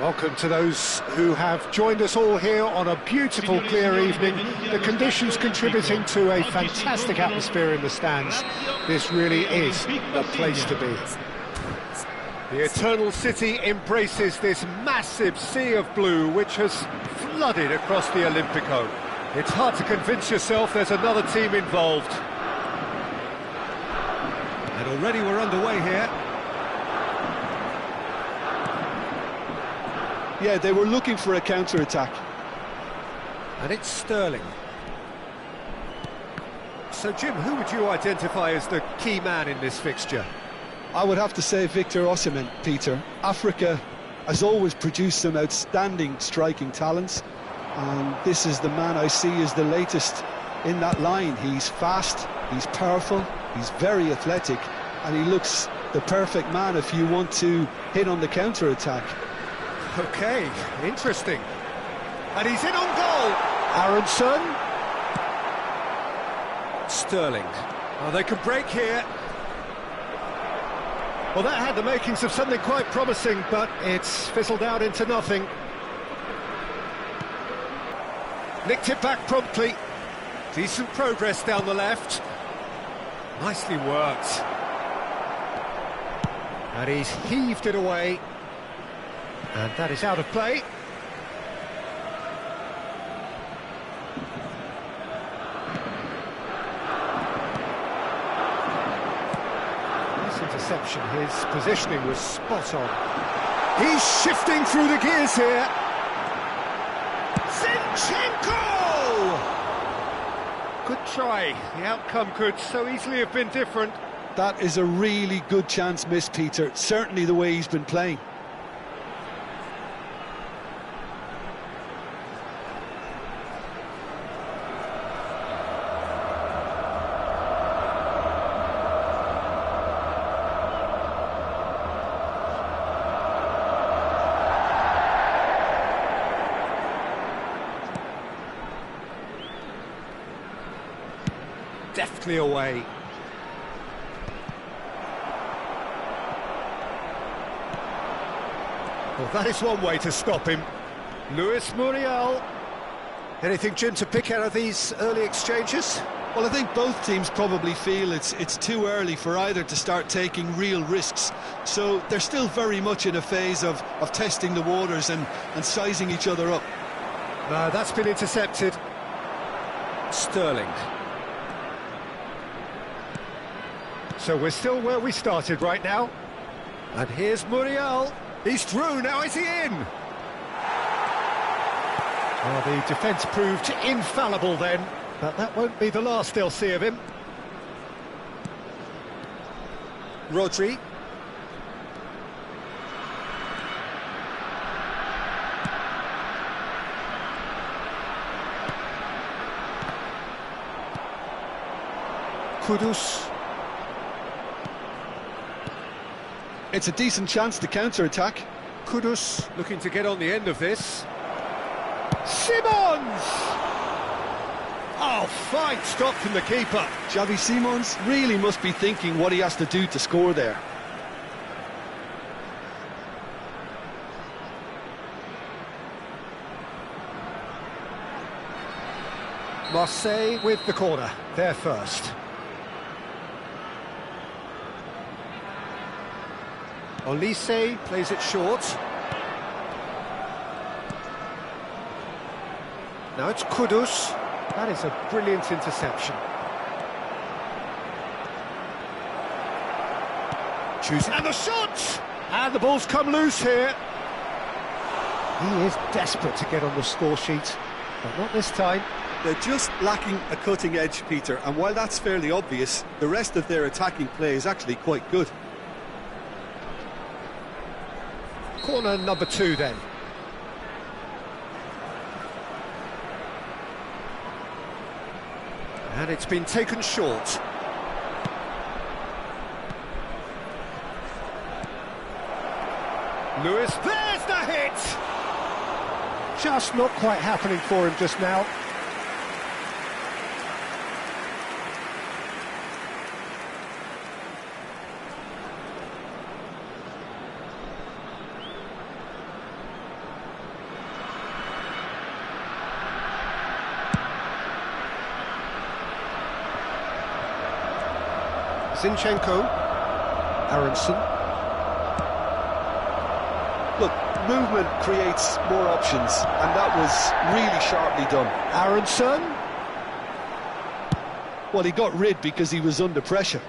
Welcome to those who have joined us all here on a beautiful, clear evening. The conditions contributing to a fantastic atmosphere in the stands. This really is the place to be. The Eternal City embraces this massive sea of blue which has flooded across the Olimpico. It's hard to convince yourself there's another team involved. And already we're underway here. Yeah, they were looking for a counter-attack. And it's Sterling. So, Jim, who would you identify as the key man in this fixture? I would have to say Victor Osimhen, Peter. Africa has always produced some outstanding striking talents, and this is the man I see as the latest in that line. He's fast, he's powerful, he's very athletic, and he looks the perfect man if you want to hit on the counter-attack. Okay, interesting. And he's in on goal. Aronson. Sterling. Oh, they could break here. Well, that had the makings of something quite promising, but it's fizzled out into nothing. Nicked it back promptly. Decent progress down the left. Nicely worked. And he's heaved it away. And that is out of play. Nice interception, his positioning was spot on. He's shifting through the gears here. Zinchenko! Good try, the outcome could so easily have been different. That is a really good chance missed, Peter, certainly the way he's been playing. Deftly away. Well, that is one way to stop him. Luis Muriel. Anything, Jim, to pick out of these early exchanges? Well, I think both teams probably feel it's too early for either to start taking real risks. So they're still very much in a phase of testing the waters and sizing each other up. No, that's been intercepted. Sterling. So we're still where we started right now. And here's Muriel. He's through, now is he in? Well, the defence proved infallible then, but that won't be the last they'll see of him. Rodri. Kudus. It's a decent chance to counter-attack. Kudus looking to get on the end of this. Simons! Oh, fine stop from the keeper. Xavi Simons really must be thinking what he has to do to score there. Marseille with the corner, they're first. Olise plays it short. Now it's Kudus. That is a brilliant interception. Choosing, and the shot! And the ball's come loose here. He is desperate to get on the score sheet, but not this time. They're just lacking a cutting edge, Peter, and while that's fairly obvious, the rest of their attacking play is actually quite good. Corner number 2 then. And it's been taken short. Lewis, there's the hit! Just not quite happening for him just now. Zinchenko. Aronson. Look, movement creates more options, and that was really sharply done. Aronson. Well, he got rid because he was under pressure.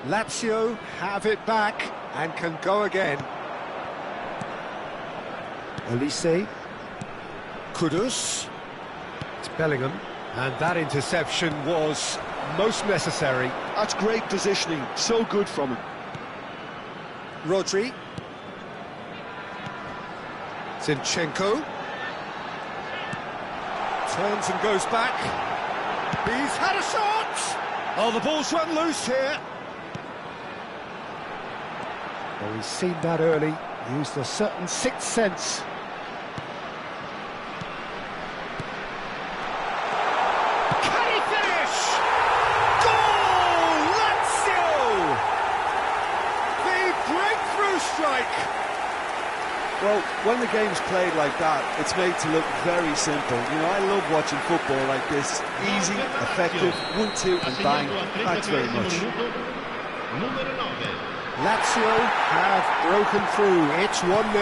Lazio have it back and can go again. Elise. Kudus. It's Bellingham. And that interception was most necessary. That's great positioning, so good from him. Rodri. Zinchenko. Turns and goes back. He's had a shot! Oh, the ball's run loose here. Well, he's seen that early, used a certain sixth sense. Can he finish? Goal! Lazio! The breakthrough strike! Well, when the game's played like that, it's made to look very simple. You know, I love watching football like this. Easy, effective, 1-2 and bang. Thanks very much. Lazio have broken through. It's 1-0.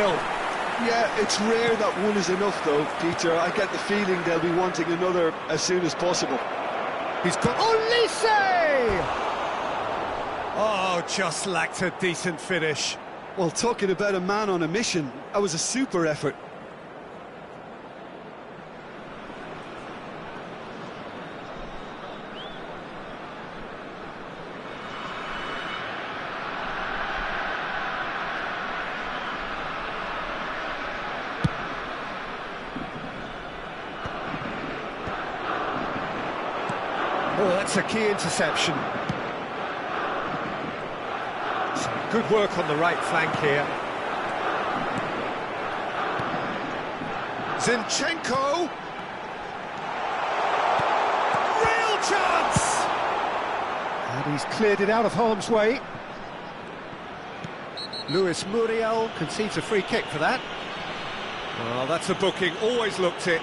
Yeah, it's rare that one is enough though, Peter. I get the feeling they'll be wanting another as soon as possible. He's got Elise! Oh, just lacked a decent finish. Well, talking about a man on a mission, that was a super effort. Oh, that's a key interception. Some good work on the right flank here. Zinchenko! Real chance! And he's cleared it out of harm's way. Luis Muriel concedes a free kick for that. Well, that's a booking, always looked it.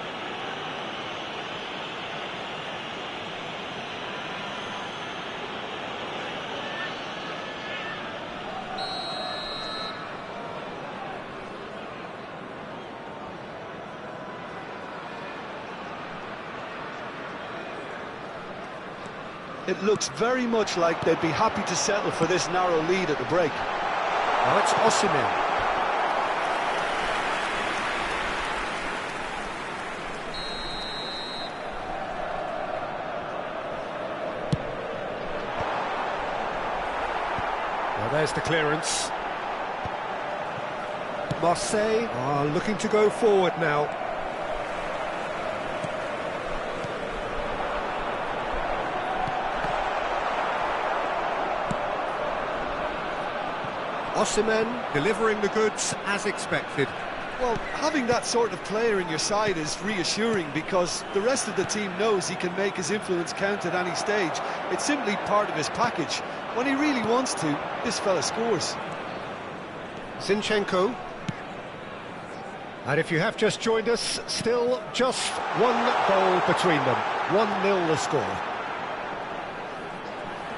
It looks very much like they'd be happy to settle for this narrow lead at the break. Now it's Osimhen. Well, there's the clearance. Marseille are looking to go forward now. Osimhen delivering the goods as expected. Well, having that sort of player in your side is reassuring because the rest of the team knows he can make his influence count at any stage. It's simply part of his package. When he really wants to, this fella scores. Zinchenko. And if you have just joined us, still just one goal between them. 1-0 the score.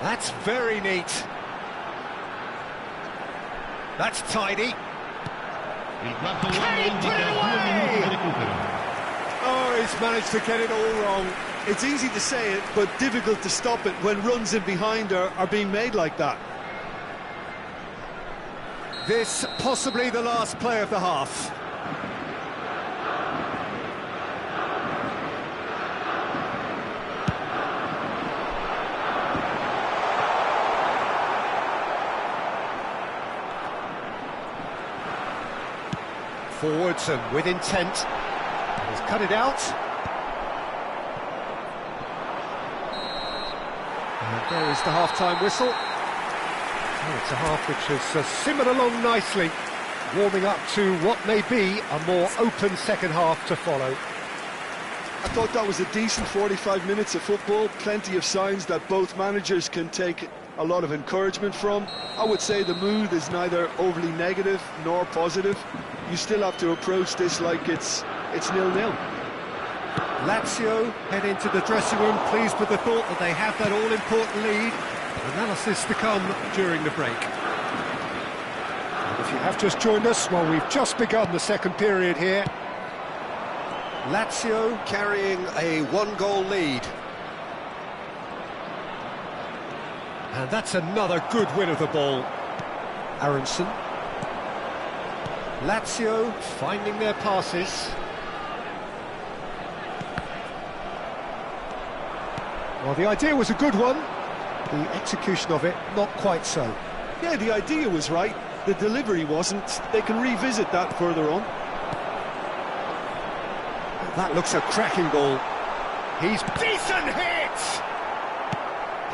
That's very neat. That's tidy. Can he put it away? Oh, he's managed to get it all wrong. It's easy to say it, but difficult to stop it when runs in behind are being made like that. This possibly the last play of the half. Forwards and with intent. He's cut it out. And there is the half-time whistle. Oh, it's a half which has simmered along nicely, warming up to what may be a more open second half to follow. I thought that was a decent 45 minutes of football, plenty of signs that both managers can take a lot of encouragement from. I would say the mood is neither overly negative nor positive. You still have to approach this like it's 0-0. Lazio head into the dressing room pleased with the thought that they have that all-important lead. Analysis to come during the break. And if you have just joined us, well, we've just begun the second period here. Lazio carrying a one-goal lead. And that's another good win of the ball. Aronson. Lazio finding their passes. Well, the idea was a good one. The execution of it, not quite so. Yeah, the idea was right. The delivery wasn't. They can revisit that further on. That looks a cracking ball. He's decent hit!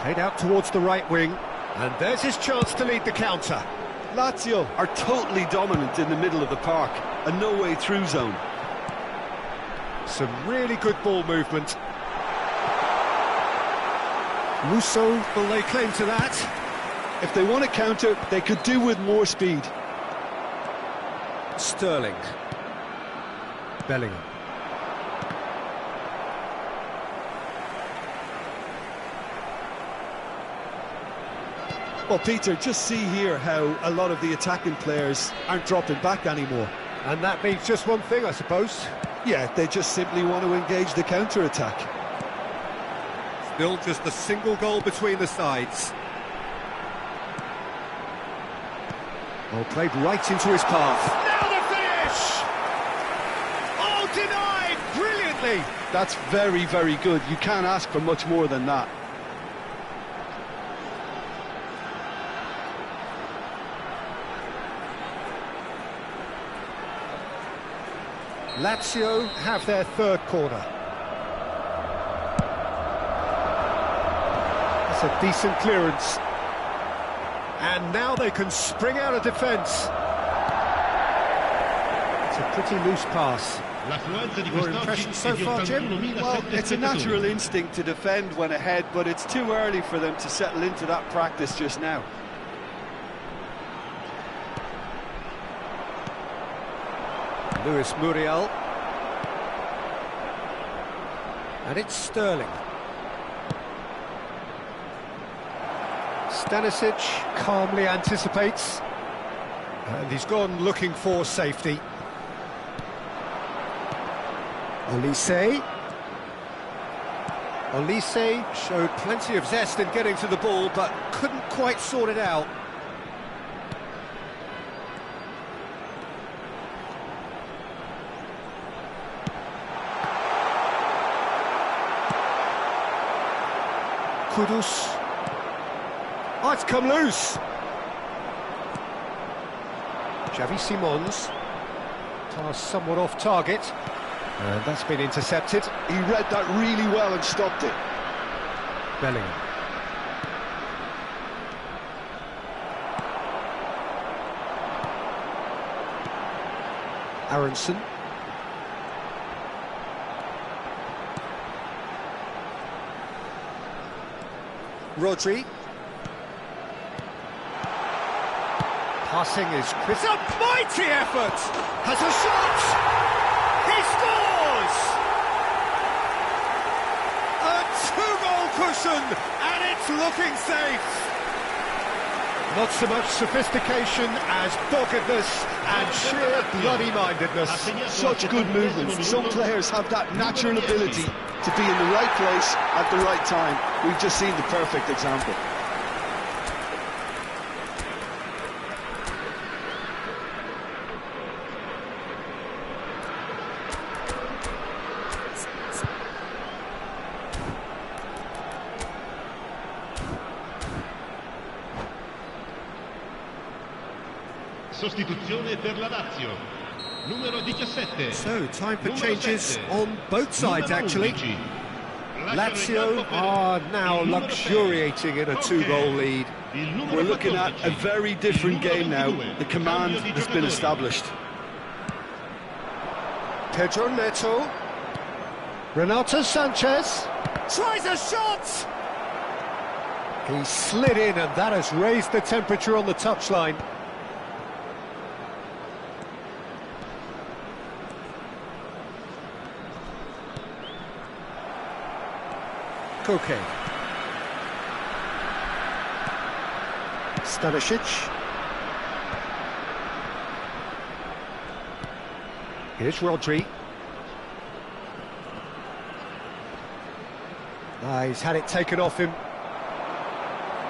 Played out towards the right wing. And there's his chance to lead the counter. Lazio are totally dominant in the middle of the park. A no-way through zone. Some really good ball movement. Musso will lay claim to that. If they want to counter, they could do with more speed. Sterling. Bellingham. Well, Peter, just see here how a lot of the attacking players aren't dropping back anymore. And that means just one thing, I suppose. Yeah, they just simply want to engage the counter-attack. Still just a single goal between the sides. Well, played right into his path. Now the finish! Oh, denied brilliantly! That's very, very good. You can't ask for much more than that. Lazio have their third corner. That's a decent clearance. And now they can spring out of defence. It's a pretty loose pass. Your impression so far, Jim? Well, it's a natural instinct to defend when ahead, but it's too early for them to settle into that practice just now. Luis Muriel. And it's Sterling. Stanisic calmly anticipates. And he's gone looking for safety. Olise. Olise showed plenty of zest in getting to the ball, but couldn't quite sort it out. Kudus. Oh, it's come loose. Xavi Simons. Pass somewhat off target. And that's been intercepted. He read that really well and stopped it. Bellingham. Aronson. Rodri. Passing is crisp. A mighty effort! Has a shot! He scores! A two-goal cushion, and it's looking safe. Not so much sophistication as doggedness and sheer bloody-mindedness. Such good movements. Some players have that natural ability to be in the right place at the right time. We've just seen the perfect example. Sostituzione per la Lazio. Numero 17. So, time for changes on both sides, actually. Lazio are now luxuriating in a two-goal lead. We're looking at a very different game now. The command has been established. Pedro Neto. Renato Sanchez tries a shot! He slid in, and that has raised the temperature on the touchline. Koke. Stanisic. Here's Rodri. He's had it taken off him.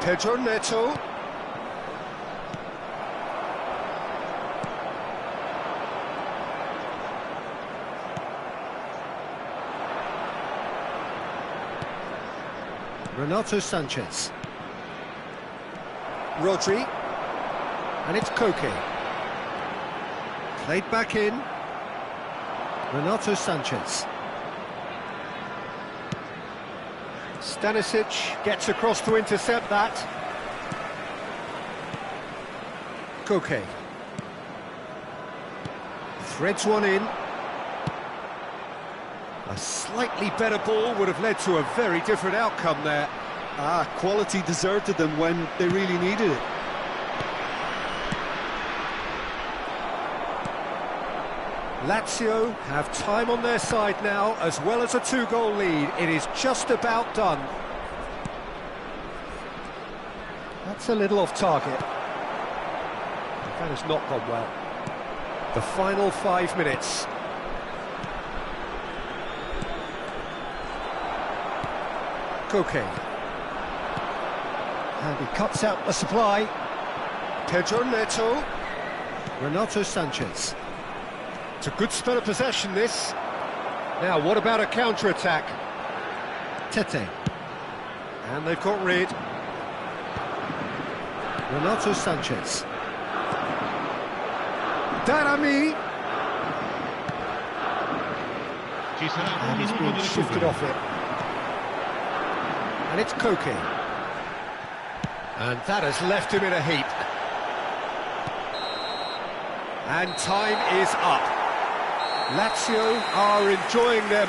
Pedro Neto. Renato Sanchez. Rodri. And it's Koke. Played back in. Renato Sanchez. Stanisic gets across to intercept that. Koke. Threads one in. A slightly better ball would have led to a very different outcome there. Quality deserted them when they really needed it. Lazio have time on their side now, as well as a 2-goal lead. It is just about done. That's a little off target. That has not gone well. The final 5 minutes. Koke. And he cuts out the supply. Pedro Neto. Renato Sanchez. It's a good spell of possession, this. Now, what about a counter-attack? Tete. And they've got rid. Renato Sanchez. Darami. And he's been shifted off it. And it's Koke. And that has left him in a heap. And time is up. Lazio are enjoying their